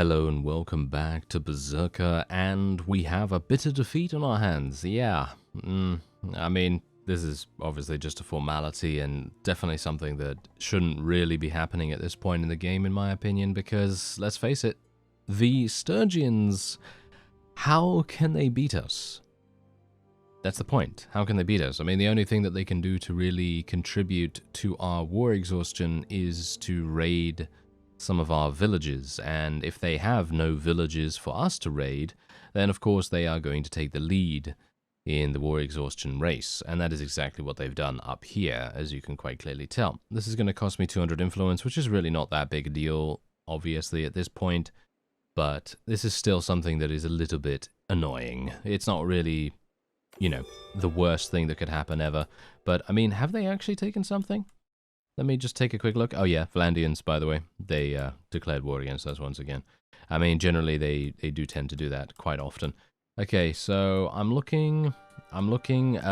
Hello and welcome back to Berserker, and we have a bitter defeat on our hands. Yeah, I mean, this is obviously just a formality and definitely something that shouldn't really be happening at this point in the game, in my opinion, because, let's face it, the Sturgians, how can they beat us? That's the point. How can they beat us? I mean, the only thing that they can do to really contribute to our war exhaustion is to raid some of our villages, and if they have no villages for us to raid, then of course they are going to take the lead in the war exhaustion race, and that is exactly what they've done up here, as you can quite clearly tell. This is going to cost me 200 influence, which is really not that big a deal, obviously, at this point, but this is still something that is a little bit annoying. It's not really, you know, the worst thing that could happen ever, but, I mean, have they actually taken something? Let me just take a quick look. Oh yeah, Valandians, by the way. They declared war against us once again. I mean, generally they do tend to do that quite often. Okay, so I'm looking.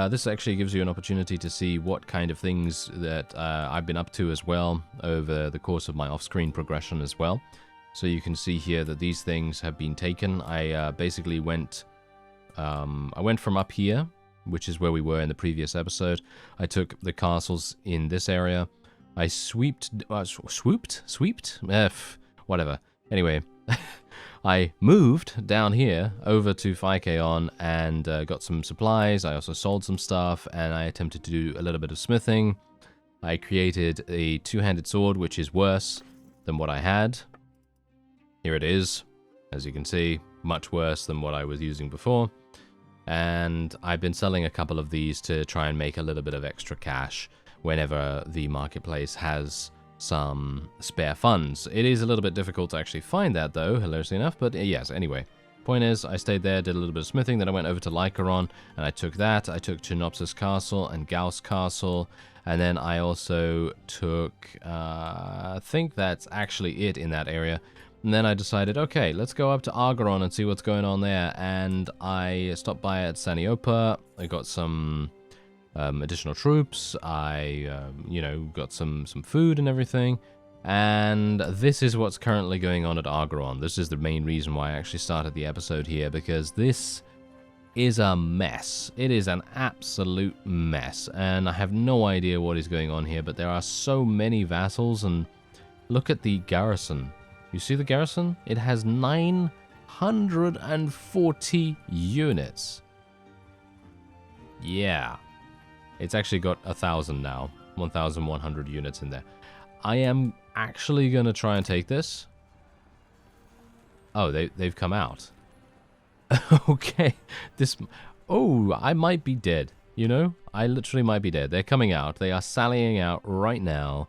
This actually gives you an opportunity to see what kind of things that I've been up to as well over the course of my off-screen progression as well. So you can see here that these things have been taken. I basically went from up here, which is where we were in the previous episode. I took the castles in this area. I swooped? Whatever. Anyway, I moved down here over to Phykeon and got some supplies. I also sold some stuff, and I attempted to do a little bit of smithing. I created a two-handed sword, which is worse than what I had. Here it is. As you can see, much worse than what I was using before. And I've been selling a couple of these to try and make a little bit of extra cash whenever the marketplace has some spare funds. It is a little bit difficult to actually find that, though, hilariously enough, but yes, anyway. Point is, I stayed there, did a little bit of smithing, then I went over to Argoron, and I took that. I took Chinopsis Castle and Gauss Castle, and then I also took, I think that's actually it in that area. And then I decided, okay, let's go up to Argoron and see what's going on there, and I stopped by at Saniopa. I got some additional troops. I, you know, got some food and everything. And this is what's currently going on at Argoron. This is the main reason why I actually started the episode here, because this is a mess. It is an absolute mess. And I have no idea what is going on here, but there are so many vassals. And look at the garrison. You see the garrison? It has 940 units. Yeah. It's actually got 1,000 now. 1,100 units in there. I am actually going to try and take this. Oh, they've come out. Okay. Oh, I might be dead. You know? I literally might be dead. They're coming out. They are sallying out right now.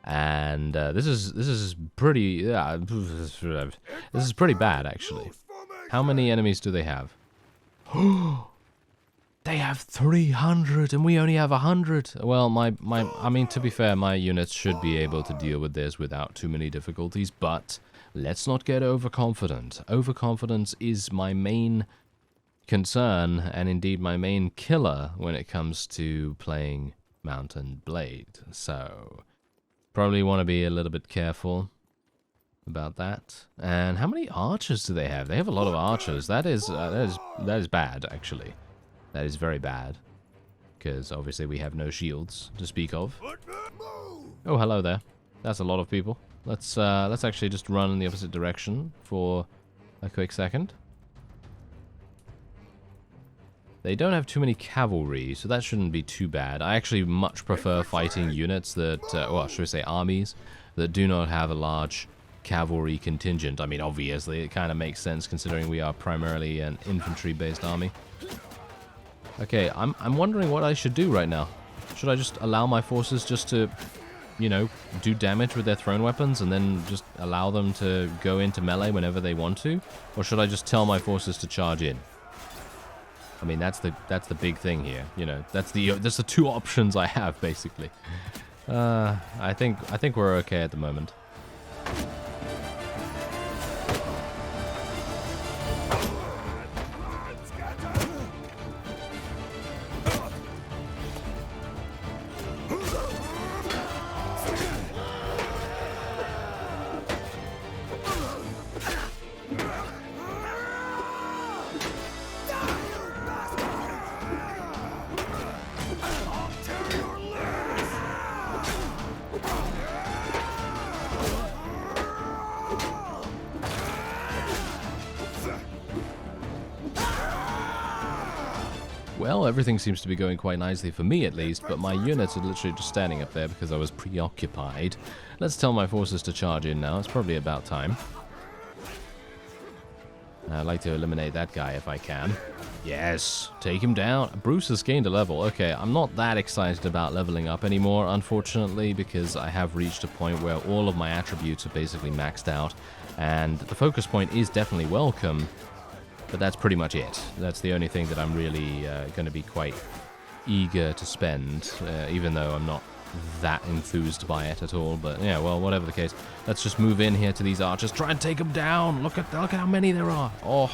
And this is pretty... this is pretty bad, actually. How many enemies do they have? They have 300 and we only have 100. Well, I mean, to be fair, my units should be able to deal with this without too many difficulties, but let's not get overconfident. Overconfidence is my main concern, and indeed my main killer when it comes to playing Mount and Blade. So, probably want to be a little bit careful about that. And how many archers do they have? They have a lot of archers. That is bad, actually. That is very bad, because obviously we have no shields to speak of. Oh, hello there. That's a lot of people. Let's actually just run in the opposite direction for a quick second. They don't have too many cavalry, so that shouldn't be too bad. I actually much prefer fighting units that, well, should we say armies, that do not have a large cavalry contingent. I mean, obviously, it kind of makes sense considering we are primarily an infantry-based army. Okay, I'm wondering what I should do right now. Should I just allow my forces just to, you know, do damage with their thrown weapons and then just allow them to go into melee whenever they want to? Or should I just tell my forces to charge in? I mean, that's the big thing here, you know. That's the two options I have, basically. I think we're okay at the moment. Well, everything seems to be going quite nicely for me at least, but my units are literally just standing up there because I was preoccupied. Let's tell my forces to charge in now. It's probably about time. I'd like to eliminate that guy if I can. Yes, take him down. Bruce has gained a level. Okay, I'm not that excited about leveling up anymore, unfortunately, because I have reached a point where all of my attributes are basically maxed out, and the focus point is definitely welcome, but that's pretty much it. That's the only thing that I'm really going to be quite eager to spend, even though I'm not that enthused by it at all. But yeah, well, whatever the case, let's just move in here to these archers, try and take them down. Look at how many there are. Oh,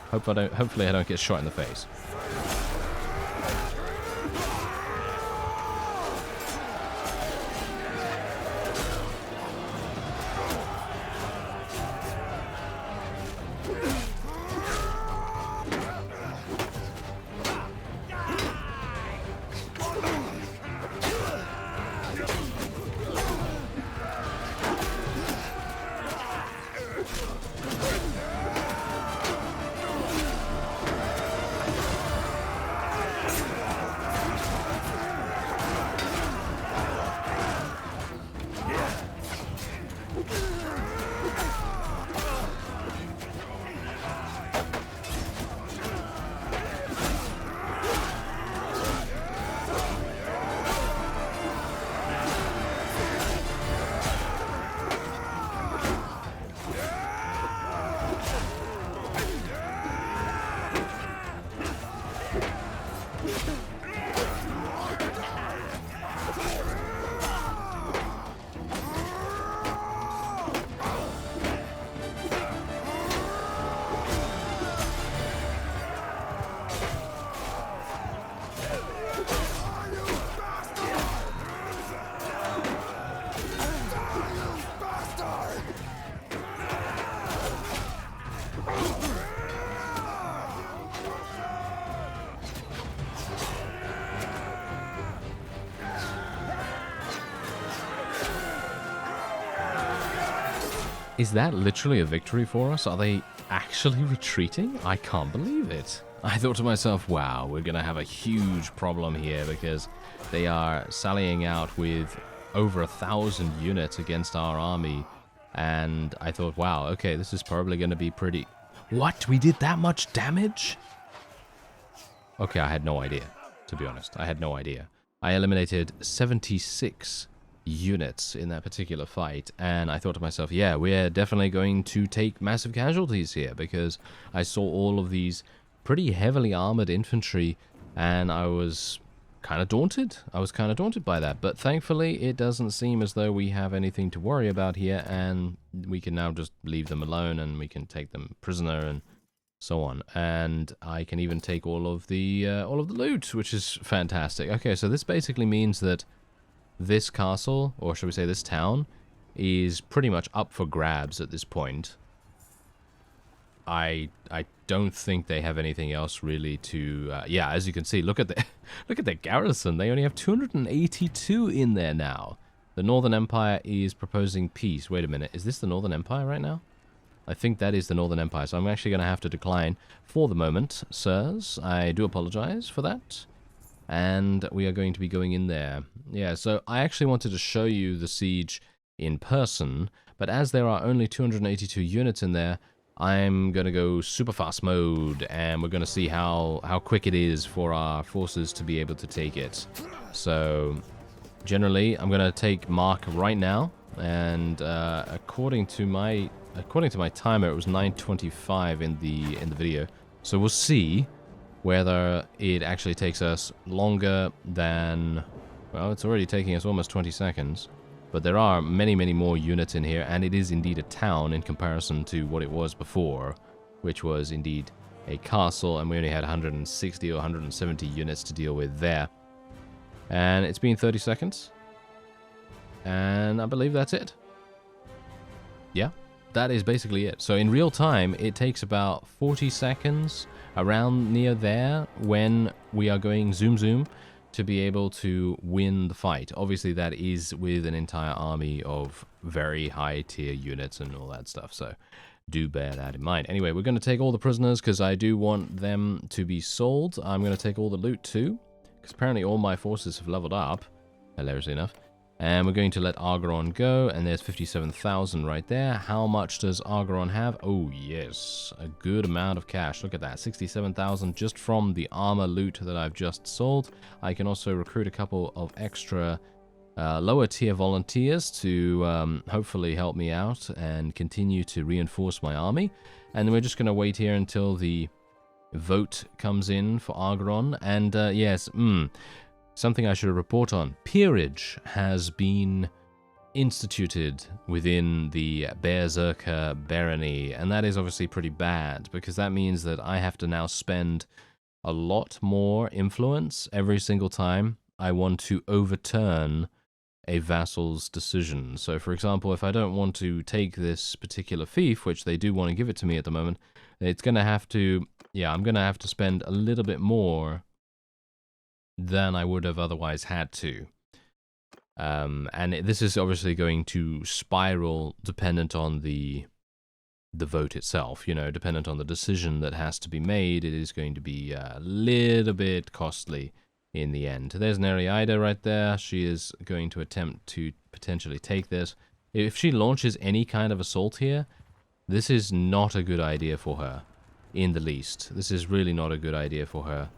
hopefully I don't get shot in the face. Is that literally a victory for us? Are they actually retreating? I can't believe it. I thought to myself, wow, we're going to have a huge problem here because they are sallying out with over 1,000 units against our army. And I thought, wow, okay, this is probably going to be pretty... What? We did that much damage? Okay, I had no idea, to be honest. I had no idea. I eliminated 76 units in that particular fight, and I thought to myself, yeah, we're definitely going to take massive casualties here, because I saw all of these pretty heavily armored infantry, and I was kind of daunted. I was kind of daunted by that, but thankfully it doesn't seem as though we have anything to worry about here, and we can now just leave them alone, and we can take them prisoner and so on. And I can even take all of the loot, which is fantastic. Okay, so this basically means that this castle, or should we say this town, is pretty much up for grabs at this point. I don't think they have anything else really to... yeah, as you can see, look at their garrison. They only have 282 in there now. The Northern Empire is proposing peace. Wait a minute, is this the Northern Empire right now? I think that is the Northern Empire, so I'm actually going to have to decline for the moment, sirs. I do apologize for that. And we are going to be going in there. Yeah, so I actually wanted to show you the siege in person, but as there are only 282 units in there, I'm going to go super fast mode, and we're going to see how quick it is for our forces to be able to take it. So, generally, I'm going to take Mark right now, and according to my timer, it was 9:25 in the video. So we'll see whether it actually takes us longer than... Well, it's already taking us almost 20 seconds. But there are many, many more units in here, and it is indeed a town in comparison to what it was before, which was indeed a castle, and we only had 160 or 170 units to deal with there. And it's been 30 seconds. And I believe that's it. Yeah, that is basically it. So in real time, it takes about 40 seconds around near there when we are going zoom zoom to be able to win the fight. Obviously that is with an entire army of very high tier units and all that stuff. So do bear that in mind. Anyway, we're going to take all the prisoners because I do want them to be sold. I'm going to take all the loot too, because apparently all my forces have leveled up, hilariously enough. And we're going to let Argoron go, and there's 57,000 right there. How much does Argoron have? Oh, yes, a good amount of cash. Look at that, 67,000 just from the armor loot that I've just sold. I can also recruit a couple of extra lower tier volunteers to hopefully help me out and continue to reinforce my army. And then we're just going to wait here until the vote comes in for Argoron. And yes, something I should report on. Peerage has been instituted within the Berserker barony, and that is obviously pretty bad, because that means that I have to now spend a lot more influence every single time I want to overturn a vassal's decision. So, for example, if I don't want to take this particular fief, which they do want to give it to me at the moment, it's going to have to, yeah, I'm going to have to spend a little bit more than I would have otherwise had to. And this is obviously going to spiral dependent on the vote itself, you know, dependent on the decision that has to be made. It is going to be a little bit costly in the end. There's Nereida right there. She is going to attempt to potentially take this. If she launches any kind of assault here, this is not a good idea for her in the least. This is really not a good idea for her.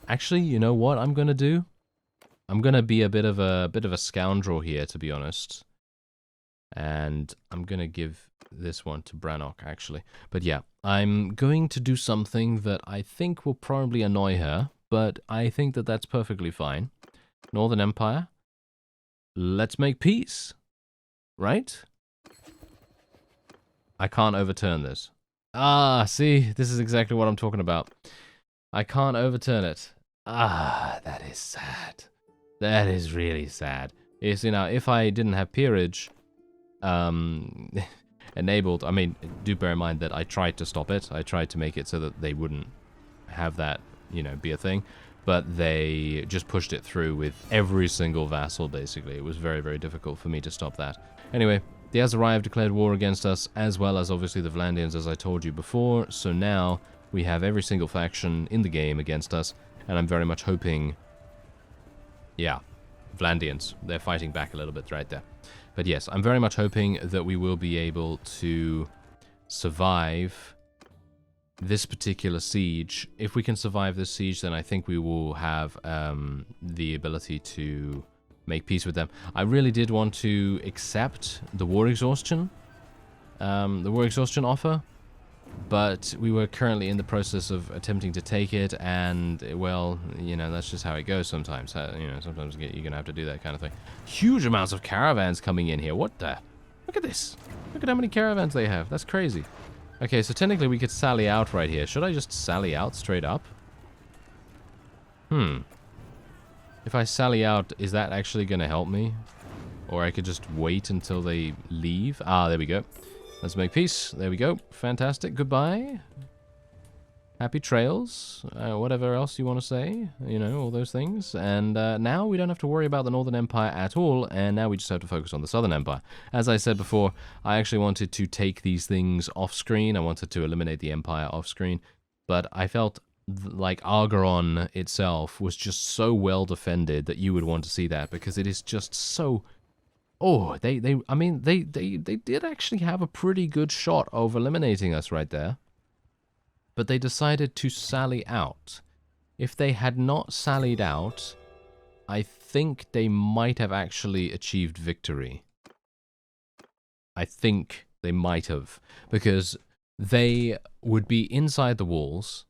Actually, you know what I'm gonna do? I'm gonna be a bit of a scoundrel here, to be honest. And I'm gonna give this one to Brannock, actually. But yeah, I'm going to do something that I think will probably annoy her, but I think that that's perfectly fine. Northern Empire, let's make peace, right? I can't overturn this. Ah, see, this is exactly what I'm talking about. I can't overturn it. Ah, that is sad. That is really sad. You see, now, if I didn't have peerage enabled, I mean, do bear in mind that I tried to stop it. I tried to make it so that they wouldn't have that, you know, be a thing. But they just pushed it through with every single vassal, basically. It was very, very difficult for me to stop that. Anyway, the Azerai have declared war against us, as well as obviously the Vlandians, as I told you before. So now we have every single faction in the game against us, and I'm very much hoping, yeah, Vlandians, they're fighting back a little bit right there. But yes, I'm very much hoping that we will be able to survive this particular siege. If we can survive this siege, then I think we will have the ability to make peace with them. I really did want to accept the war exhaustion offer, but we were currently in the process of attempting to take it, and, well, you know, that's just how it goes sometimes. You know, sometimes you're going to have to do that kind of thing. Huge amounts of caravans coming in here. What the? Look at this. Look at how many caravans they have. That's crazy. Okay, so technically we could sally out right here. Should I just sally out straight up? If I sally out, is that actually going to help me? Or I could just wait until they leave? Ah, there we go. Let's make peace. There we go. Fantastic. Goodbye. Happy trails. Whatever else you want to say. You know, all those things. And now we don't have to worry about the Northern Empire at all. And now we just have to focus on the Southern Empire. As I said before, I actually wanted to take these things off screen. I wanted to eliminate the Empire off screen. But I felt like Argoron itself was just so well defended that you would want to see that, because it is just so... Oh, they did actually have a pretty good shot of eliminating us right there. But they decided to sally out. If they had not sallied out, I think they might have actually achieved victory. I think they might have, because they would be inside the walls,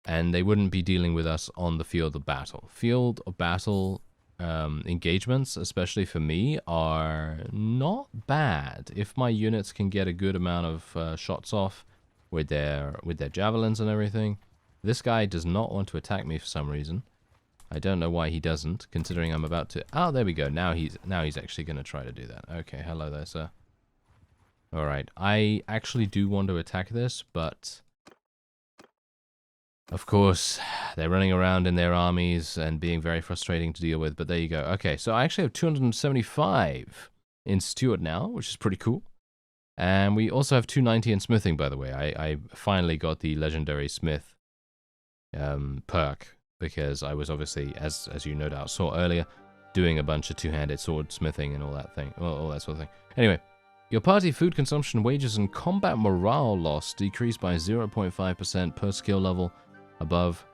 and they wouldn't be dealing with us on the field of battle. Field of battle engagements, especially for me, are not bad. If my units can get a good amount of shots off with their javelins and everything. This guy does not want to attack me for some reason. I don't know why he doesn't, considering I'm about to... Oh, there we go. Now he's actually going to try to do that. Okay, hello there, sir. Alright, I actually do want to attack this, but... Of course, they're running around in their armies and being very frustrating to deal with, but there you go. Okay, so I actually have 275 in Steward now, which is pretty cool. And we also have 290 in smithing, by the way. I finally got the legendary smith perk, because I was obviously, as you no doubt saw earlier, doing a bunch of two-handed sword smithing and all that sort of thing. Anyway, your party food consumption, wages, and combat morale loss decreased by 0.5% per skill level above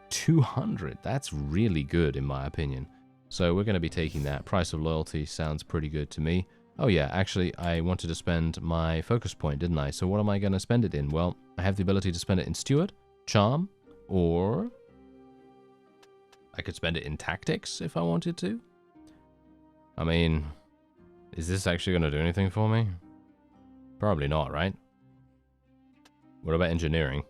200. That's really good, in my opinion. So we're going to be taking that. Price of loyalty sounds pretty good to me. Oh yeah, actually, I wanted to spend my focus point, didn't I? So what am I going to spend it in? Well, I have the ability to spend it in Steward, Charm, or I could spend it in Tactics if I wanted to. I mean, is this actually going to do anything for me? Probably not, right? What about Engineering?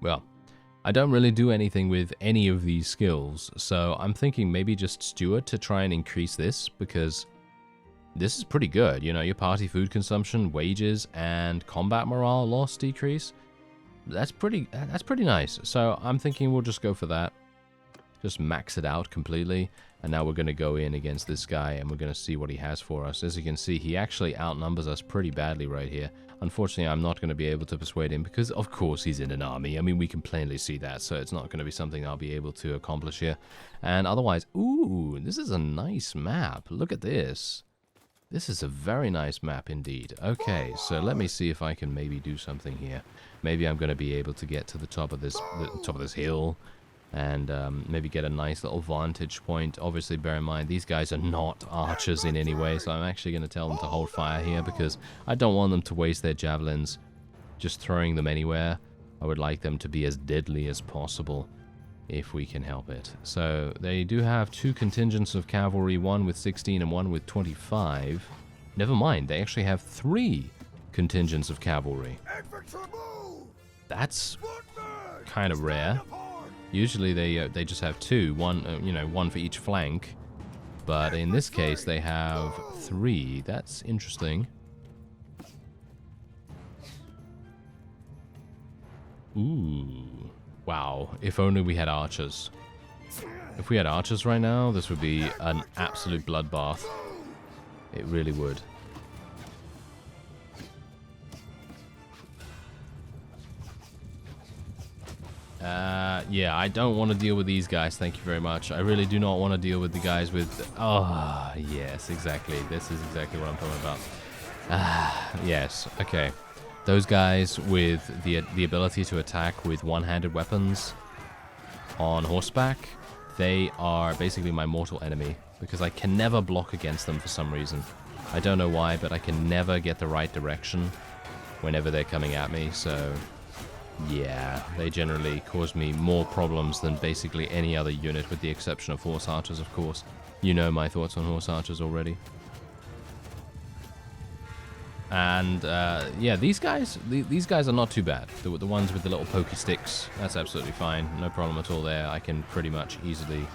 Well, I don't really do anything with any of these skills, so I'm thinking maybe just Steward to try and increase this, because this is pretty good. You know, your party food consumption, wages, and combat morale loss decrease. That's pretty nice. So I'm thinking we'll just go for that. Just max it out completely. And now we're going to go in against this guy, and we're going to see what he has for us. As you can see, he actually outnumbers us pretty badly right here. Unfortunately, I'm not going to be able to persuade him because, of course, he's in an army. I mean, we can plainly see that, so it's not going to be something I'll be able to accomplish here. And otherwise, ooh, this is a nice map. Look at this. This is a very nice map indeed. Okay, so let me see if I can maybe do something here. Maybe I'm going to be able to get to the top of this hill, and maybe get a nice little vantage point. Obviously, bear in mind, these guys are not archers in any way, so I'm actually going to tell them to hold fire here, because I don't want them to waste their javelins just throwing them anywhere. I would like them to be as deadly as possible, if we can help it. So, they do have 2 contingents of cavalry, one with 16 and one with 25. Never mind, they actually have 3 contingents of cavalry. That's kind of rare. Usually they just have 2, one for each flank, but in this case they have 3. That's interesting. Ooh, wow! If only we had archers. If we had archers right now, this would be an absolute bloodbath. It really would. Yeah, I don't want to deal with these guys, thank you very much. I really do not want to deal with the guys with... Oh, yes, exactly. This is exactly what I'm talking about. Yes, okay. Those guys with the ability to attack with one-handed weapons on horseback, they are basically my mortal enemy, because I can never block against them for some reason. I don't know why, but I can never get the right direction whenever they're coming at me, so... Yeah, they generally cause me more problems than basically any other unit, with the exception of horse archers, of course. You know my thoughts on horse archers already. And, yeah, these guys are not too bad. The ones with the little pokey sticks, that's absolutely fine. No problem at all there. I can pretty much easily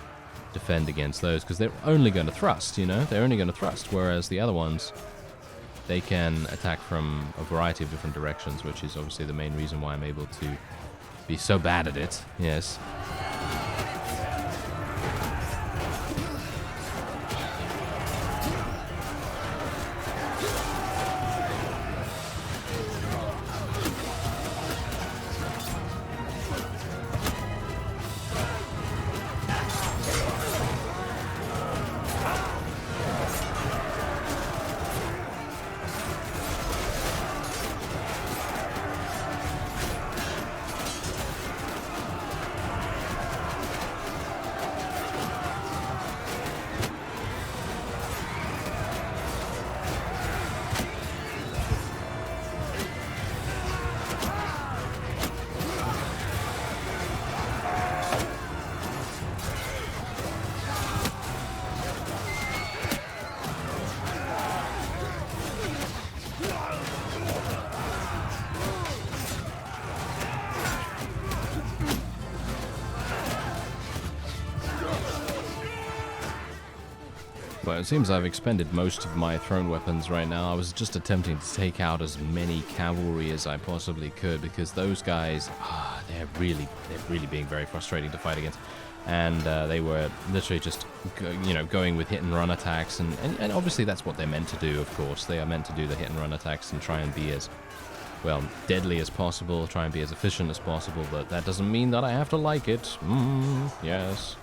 defend against those, because they're only going to thrust, you know? They're only going to thrust, whereas the other ones... they can attack from a variety of different directions, which is obviously the main reason why I'm able to be so bad at it. Yes. Well, it seems I've expended most of my thrown weapons right now. I was just attempting to take out as many cavalry as I possibly could, because those guys, they're really being very frustrating to fight against. and they were literally just, going with hit-and-run attacks, and obviously that's what they're meant to do, of course. They are meant to do the hit-and-run attacks and try and be as, well, deadly as possible, try and be as efficient as possible, but that doesn't mean that I have to like it. Yes.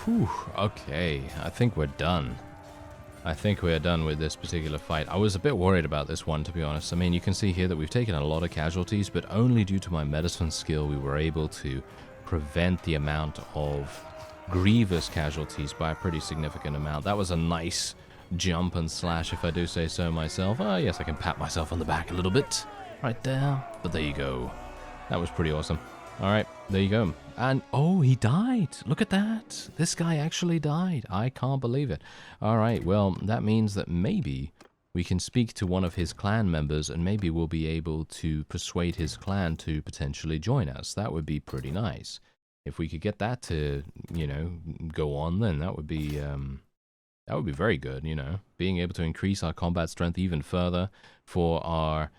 Whew, okay, I think we're done. I think we're done with this particular fight. I was a bit worried about this one, to be honest. I mean, you can see here that we've taken a lot of casualties, but only due to my medicine skill we were able to prevent the amount of grievous casualties by a pretty significant amount. That was a nice jump and slash, if I do say so myself. Ah, yes, I can pat myself on the back a little bit right there, but there you go. That was pretty awesome. All right, there you go. And, oh, he died. Look at that. This guy actually died. I can't believe it. All right, well, that means that maybe we can speak to one of his clan members and maybe we'll be able to persuade his clan to potentially join us. That would be pretty nice. If we could get that to, go on, then that would be very good, Being able to increase our combat strength even further for our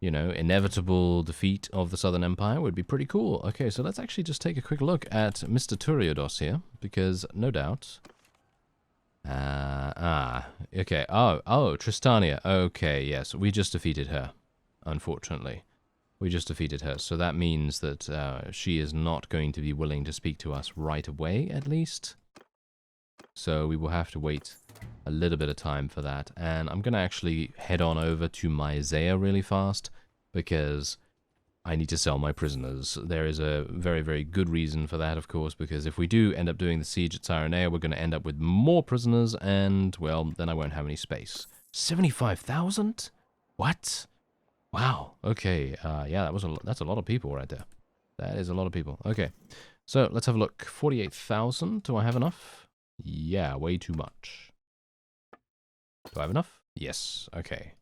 inevitable defeat of the Southern Empire would be pretty cool. Okay, so let's actually just take a quick look at Mr. Turiados here, because no doubt... okay, oh, Tristania. Okay, yes, we just defeated her, unfortunately. We just defeated her, so that means that she is not going to be willing to speak to us right away, at least. So we will have to wait a little bit of time for that, and I'm going to actually head on over to Myzea really fast, because I need to sell my prisoners. There is a very, very good reason for that, of course, because if we do end up doing the siege at Cyrenea, we're going to end up with more prisoners, and, well, then I won't have any space. 75,000? What? Wow, okay, yeah, that's a lot of people right there. That is a lot of people. Okay, so let's have a look. 48,000, do I have enough? Yeah, way too much. Do I have enough? Yes. Okay.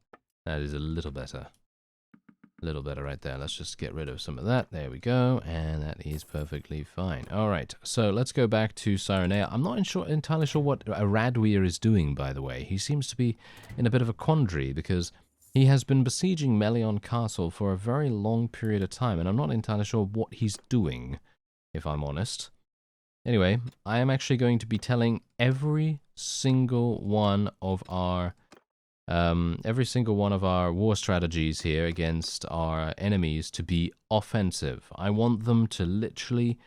That is a little better. A little better right there. Let's just get rid of some of that. There we go. And that is perfectly fine. All right. So let's go back to Cyrenea. I'm not entirely sure what Radweir is doing, by the way. He seems to be in a bit of a quandary because he has been besieging Melion Castle for a very long period of time. And I'm not entirely sure what he's doing, if I'm honest. Anyway, I am actually going to be telling every single one of our war strategies here against our enemies to be offensive. I want them to literally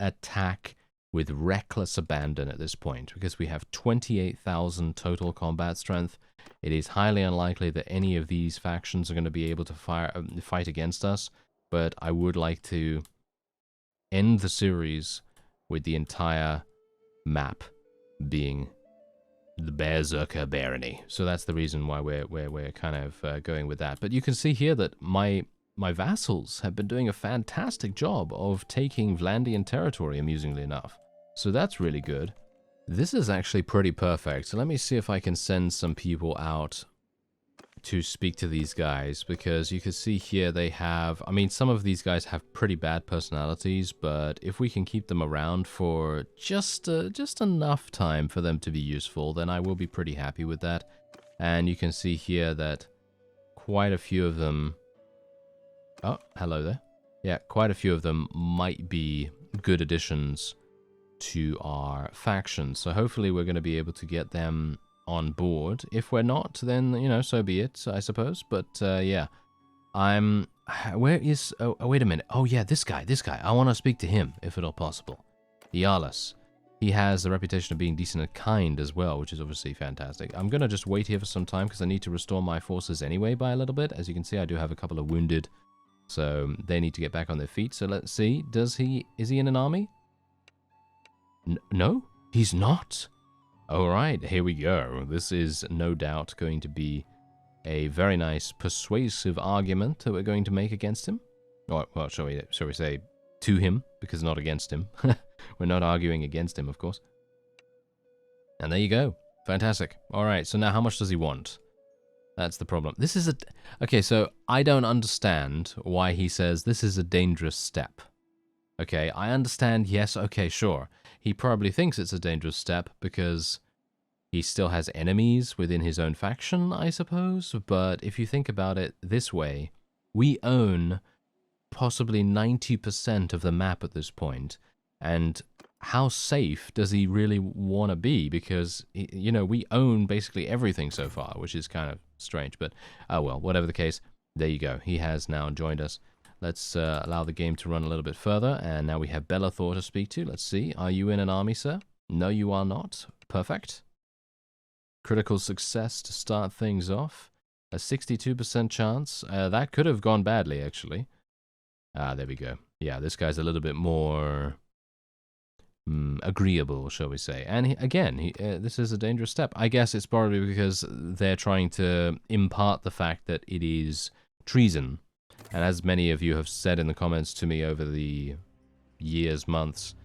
attack with reckless abandon at this point, because we have 28,000 total combat strength. It is highly unlikely that any of these factions are going to be able to fight against us, but I would like to end the series with the entire map being the Berserker barony. So that's the reason why we're kind of going with that. But you can see here that my vassals have been doing a fantastic job of taking Vlandian territory, amusingly enough. So that's really good. This is actually pretty perfect. So let me see if I can send some people out to speak to these guys, because you can see here they have, I mean, some of these guys have pretty bad personalities, but if we can keep them around for just enough time for them to be useful, then I will be pretty happy with that. And you can see here that quite a few of them, oh, hello there. Yeah, quite a few of them might be good additions to our faction. So hopefully we're going to be able to get them on board. If we're not, then, you know, so be it, I suppose. But yeah, where is, oh, wait a minute. Oh yeah, this guy, I want to speak to him, if at all possible. Iarlas. He has the reputation of being decent and kind as well, which is obviously fantastic. I'm going to just wait here for some time, because I need to restore my forces anyway by a little bit. As you can see, I do have a couple of wounded, so they need to get back on their feet. So let's see, is he in an army? No, he's not. Alright, here we go. This is no doubt going to be a very nice persuasive argument that we're going to make against him. Or, well, shall we say to him, because not against him. We're not arguing against him, of course. And there you go. Fantastic. Alright, so now how much does he want? That's the problem. This is a... Okay, so I don't understand why he says this is a dangerous step. Okay, I understand, yes, okay, sure. He probably thinks it's a dangerous step because he still has enemies within his own faction, I suppose. But if you think about it this way, we own possibly 90% of the map at this point. And how safe does he really want to be? Because, you know, we own basically everything so far, which is kind of strange. But, oh well, whatever the case, there you go. He has now joined us. Let's allow the game to run a little bit further, and now we have Bellathor to speak to. Let's see. Are you in an army, sir? No, you are not. Perfect. Critical success to start things off. A 62% chance. That could have gone badly, actually. Ah, there we go. Yeah, this guy's a little bit more agreeable, shall we say. And this is a dangerous step. I guess it's probably because they're trying to impart the fact that it is treason. And as many of you have said in the comments to me over the years, months,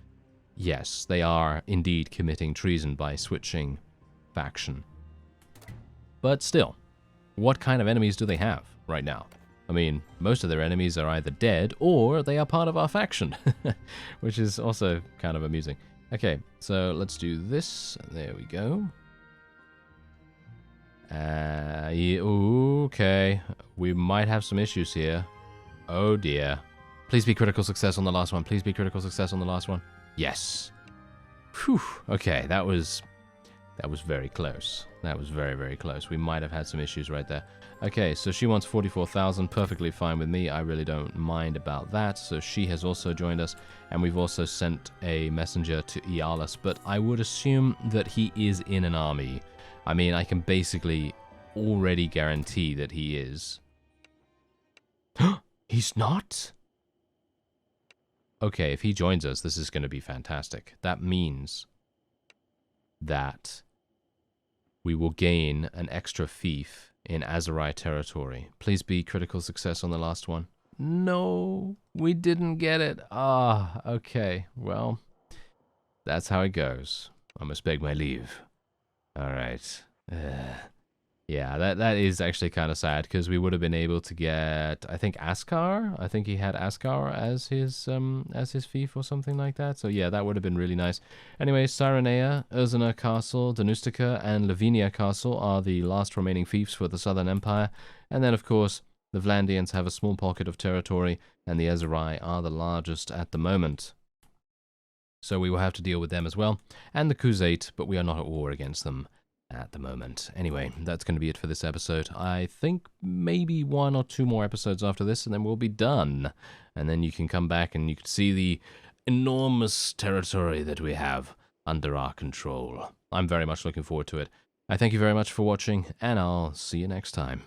yes, they are indeed committing treason by switching faction. But still, what kind of enemies do they have right now? I mean, most of their enemies are either dead or they are part of our faction, which is also kind of amusing. Okay, so let's do this. There we go. Yeah, okay, we might have some issues here. Oh dear. Please be critical success on the last one. Please be critical success on the last one. Yes. Whew. Okay, that was very close. That was very, very close. We might have had some issues right there. Okay, so she wants 44,000. Perfectly fine with me. I really don't mind about that. So she has also joined us, and we've also sent a messenger to Iarlas, but I would assume that he is in an army. I mean, I can basically already guarantee that he is. He's not? Okay, if he joins us, this is going to be fantastic. That means that we will gain an extra fief in Azerai territory. Please be critical success on the last one. No, we didn't get it. Ah, okay. Well, that's how it goes. I must beg my leave. All right. Yeah, that is actually kind of sad, because we would have been able to get, I think, Askar. I think he had Askar as his fief or something like that. So yeah, that would have been really nice. Anyway, Cyrenea, Urzina Castle, Danustica, and Lavinia Castle are the last remaining fiefs for the Southern Empire. And then, of course, the Vlandians have a small pocket of territory, and the Azerai are the largest at the moment. So we will have to deal with them as well. And the Khuzait, but we are not at war against them at the moment. Anyway, that's going to be it for this episode. I think maybe 1 or 2 more episodes after this, and then we'll be done. And then you can come back and you can see the enormous territory that we have under our control. I'm very much looking forward to it. I thank you very much for watching, and I'll see you next time.